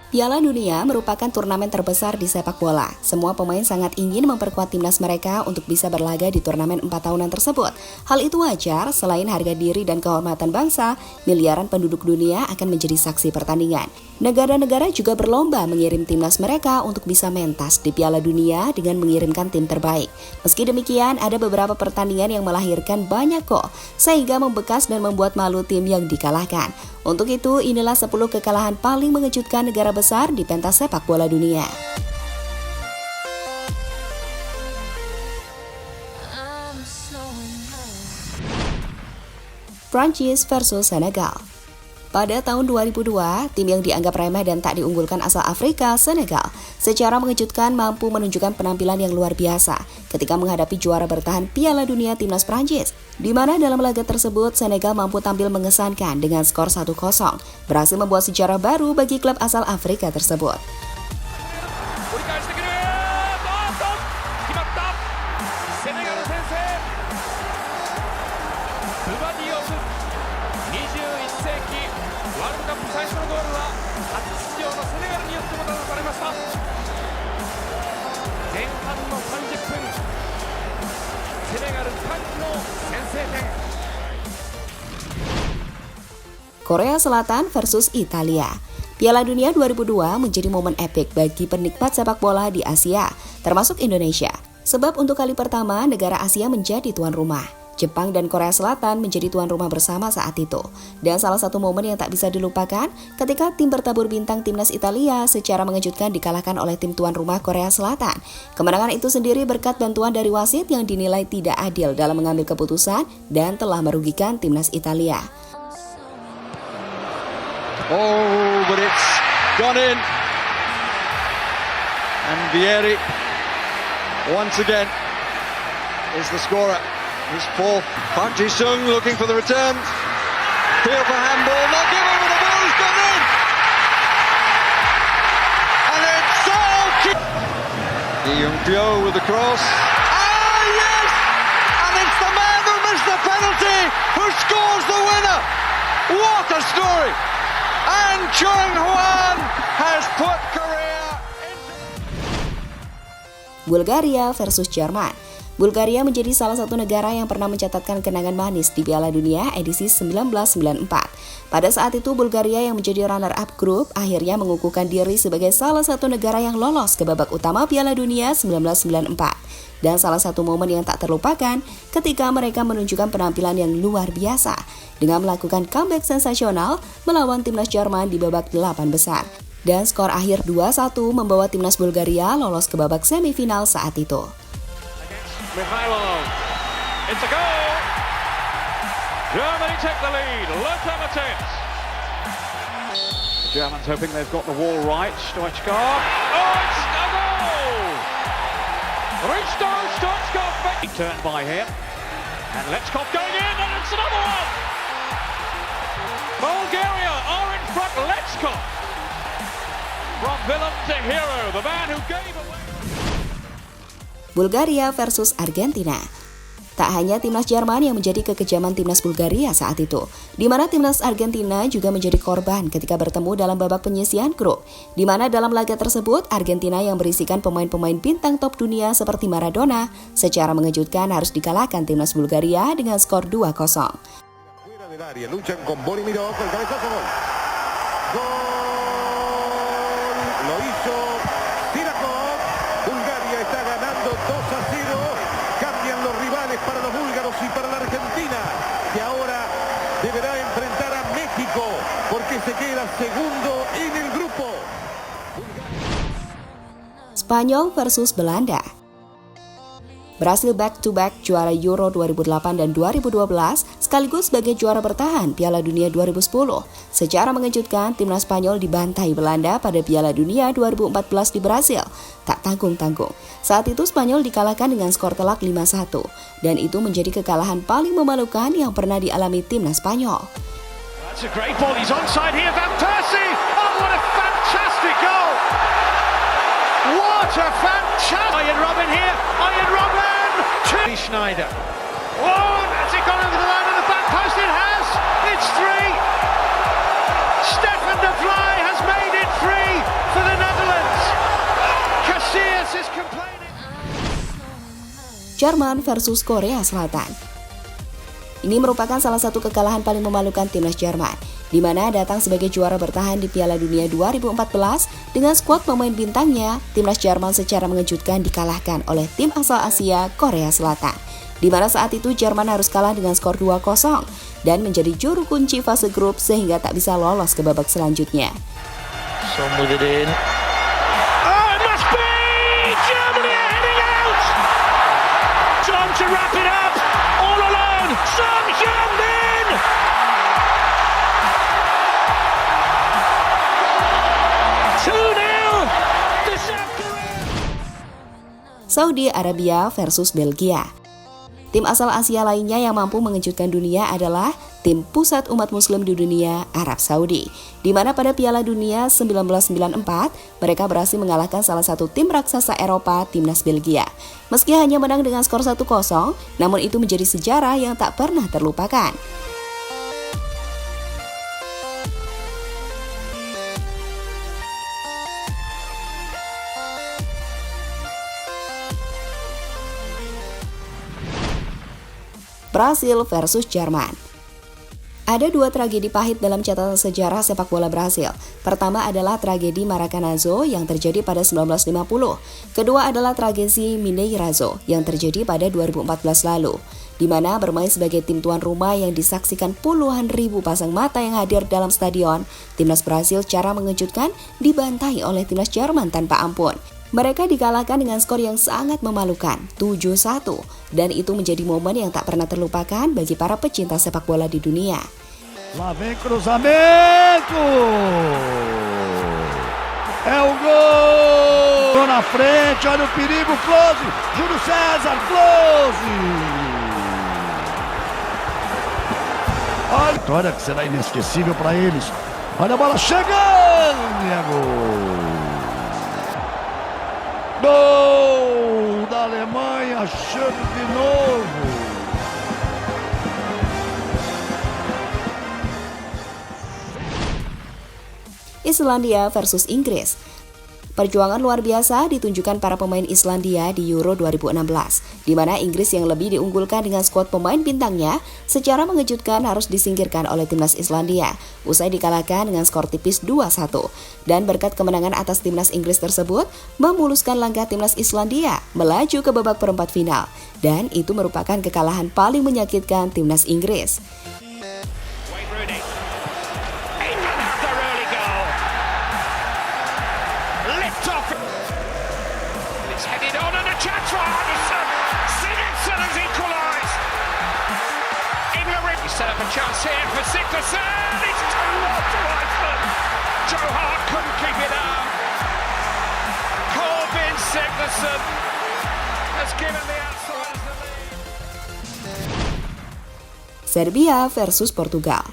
Piala Dunia merupakan turnamen terbesar di sepak bola. Semua pemain sangat ingin memperkuat timnas mereka untuk bisa berlaga di turnamen 4 tahunan tersebut. Hal itu wajar, selain harga diri dan kehormatan bangsa, miliaran penduduk dunia akan menjadi saksi pertandingan. Negara-negara juga berlomba mengirim timnas mereka untuk bisa mentas di Piala Dunia dengan mengirimkan tim terbaik. Meski demikian, ada beberapa pertandingan yang melahirkan banyak gol, sehingga membekas dan membuat malu tim yang dikalahkan. Untuk itu, inilah 10 kekalahan paling mengejutkan negara besar di pentas sepak bola dunia. Prancis versus Senegal. Pada tahun 2002, tim yang dianggap remeh dan tak diunggulkan asal Afrika, Senegal, secara mengejutkan mampu menunjukkan penampilan yang luar biasa ketika menghadapi juara bertahan Piala Dunia timnas Prancis, di mana dalam laga tersebut Senegal mampu tampil mengesankan dengan skor 1-0, berhasil membuat sejarah baru bagi klub asal Afrika tersebut. Korea Selatan versus Italia. Piala Dunia 2002 menjadi momen epik bagi penikmat sepak bola di Asia, termasuk Indonesia. Sebab untuk kali pertama negara Asia menjadi tuan rumah. Jepang dan Korea Selatan menjadi tuan rumah bersama saat itu. Dan salah satu momen yang tak bisa dilupakan ketika tim bertabur bintang timnas Italia secara mengejutkan dikalahkan oleh tim tuan rumah Korea Selatan. Kemenangan itu sendiri berkat bantuan dari wasit yang dinilai tidak adil dalam mengambil keputusan dan telah merugikan timnas Italia. Oh, but it's gone in. And Vieri, once again, is the scorer. His fourth. Park Ji-sung looking for the return. Field for handball. Not given, but the ball has gone in. And it's so cute. Lee Young-pyo with the cross. Ah, yes! And it's the man who missed the penalty who scores the winner. What a story! And Chung Hwan has put Korea into... Bulgaria versus Jerman. Bulgaria menjadi salah satu negara yang pernah mencatatkan kenangan manis di Piala Dunia edisi 1994. Pada saat itu, Bulgaria yang menjadi runner-up grup akhirnya mengukuhkan diri sebagai salah satu negara yang lolos ke babak utama Piala Dunia 1994. Dan salah satu momen yang tak terlupakan ketika mereka menunjukkan penampilan yang luar biasa dengan melakukan comeback sensasional melawan timnas Jerman di babak 8 besar. Dan skor akhir 2-1 membawa timnas Bulgaria lolos ke babak semifinal saat itu. Mikhailov, it's a goal! Germany take the lead, Lothar Matthäus. The Germans hoping they've got the wall right, Stoichkov. Oh, it's a goal! Risto Stoichkov, big turn by him. And Lechkov going in, and it's another one! Bulgaria are in front, Lechkov. From villain to hero, the man who gave away... Bulgaria versus Argentina. Tak hanya timnas Jerman yang menjadi kekejaman timnas Bulgaria saat itu, di mana timnas Argentina juga menjadi korban ketika bertemu dalam babak penyisihan grup, di mana dalam laga tersebut Argentina yang berisikan pemain-pemain bintang top dunia seperti Maradona secara mengejutkan harus dikalahkan timnas Bulgaria dengan skor 2-0. Cambian los rivales para los búlgaros y para la Argentina, que ahora deberá enfrentar a México porque se queda segundo en el grupo. Spanyol versus Belanda. Brasil back-to-back juara Euro 2008 dan 2012 sekaligus sebagai juara bertahan Piala Dunia 2010. Secara mengejutkan, timnas Spanyol dibantai Belanda pada Piala Dunia 2014 di Brasil. Tak tanggung-tanggung. Saat itu Spanyol dikalahkan dengan skor telak 5-1. Dan itu menjadi kekalahan paling memalukan yang pernah dialami timnas Spanyol. That's a great ball, he's onside here, Van Persie! Oh, what a fantastic goal! What a fantastic... Arjen Robben here, Arjen Robben! Schneider. Oh, has it gone over the line of the back post? It has! It's 3! Stefan de Vrij has made it 3! Jerman versus Korea Selatan. Ini merupakan salah satu kekalahan paling memalukan timnas Jerman, di mana datang sebagai juara bertahan di Piala Dunia 2014 dengan skuad pemain bintangnya. Timnas Jerman secara mengejutkan dikalahkan oleh tim asal Asia, Korea Selatan, di mana saat itu Jerman harus kalah dengan skor 2-0 dan menjadi juru kunci fase grup sehingga tak bisa lolos ke babak selanjutnya. Son with it in. Oh, it must be! Germany are heading out! Son to wrap it up! All alone! Son Heung-min! Saudi Arabia versus Belgia. Tim asal Asia lainnya yang mampu mengejutkan dunia adalah tim pusat umat muslim di dunia, Arab Saudi, di mana pada Piala Dunia 1994 mereka berhasil mengalahkan salah satu tim raksasa Eropa, timnas Belgia. Meski hanya menang dengan skor 1-0, namun itu menjadi sejarah yang tak pernah terlupakan. Brasil versus Jerman. Ada dua tragedi pahit dalam catatan sejarah sepak bola Brasil. Pertama adalah tragedi Maracanazo yang terjadi pada 1950. Kedua adalah tragedi Mineirazo yang terjadi pada 2014 lalu, di mana bermain sebagai tim tuan rumah yang disaksikan puluhan ribu pasang mata yang hadir dalam stadion. Timnas Brasil secara mengejutkan dibantai oleh timnas Jerman tanpa ampun. Mereka dikalahkan dengan skor yang sangat memalukan, 7-1, dan itu menjadi momen yang tak pernah terlupakan bagi para pecinta sepak bola di dunia. Lá vem cruzamento! É o gol! Tô na frente, olha o perigo, Close! Júlio César, Close! Olha a vitória que será inesquecível para eles. Olha a bola chegando e é gol! Gol da Alemanha, chegando de novo. Islandia versus Inggris. Perjuangan luar biasa ditunjukkan para pemain Islandia di Euro 2016, di mana Inggris yang lebih diunggulkan dengan skuad pemain bintangnya secara mengejutkan harus disingkirkan oleh timnas Islandia, usai dikalahkan dengan skor tipis 2-1. Dan berkat kemenangan atas timnas Inggris tersebut, memuluskan langkah timnas Islandia melaju ke babak perempat final, dan itu merupakan kekalahan paling menyakitkan timnas Inggris. Set up a chance here for Sigurdsson. It's 2-1 to Iceland. Joe Hart couldn't keep it out. Corbin Sigurdsson has given the outsiders the lead. Serbia versus Portugal.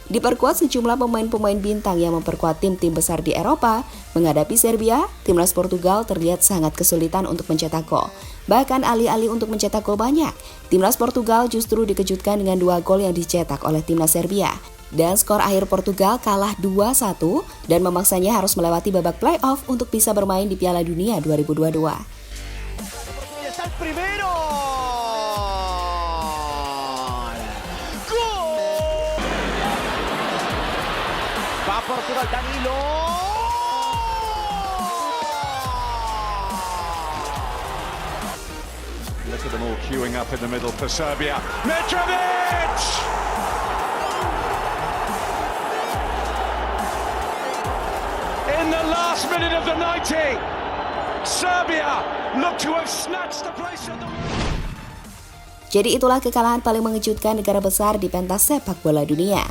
Diperkuat sejumlah pemain-pemain bintang yang memperkuat tim-tim besar di Eropa, menghadapi Serbia, timnas Portugal terlihat sangat kesulitan untuk mencetak gol. Bahkan alih-alih untuk mencetak gol banyak, timnas Portugal justru dikejutkan dengan 2 gol yang dicetak oleh timnas Serbia. Dan skor akhir Portugal kalah 2-1 dan memaksanya harus melewati babak playoff untuk bisa bermain di Piala Dunia 2022. Portugal, Danilo. Look at them all queuing up in the middle for Serbia. Mitrovic! In the last minute of the 90, Serbia look to have snatched the place at the... Jadi itulah kekalahan paling mengejutkan negara besar di pentas sepak bola dunia.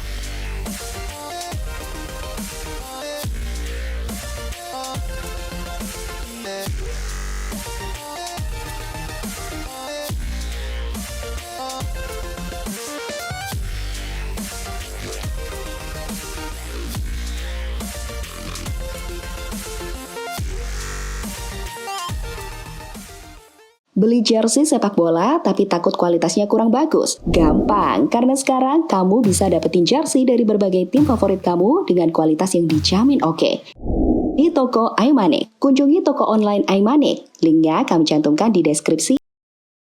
Beli jersey sepak bola tapi takut kualitasnya kurang bagus? Gampang, karena sekarang kamu bisa dapetin jersey dari berbagai tim favorit kamu dengan kualitas yang dijamin oke. Di toko iManik, kunjungi toko online iManik. Linknya kami cantumkan di deskripsi.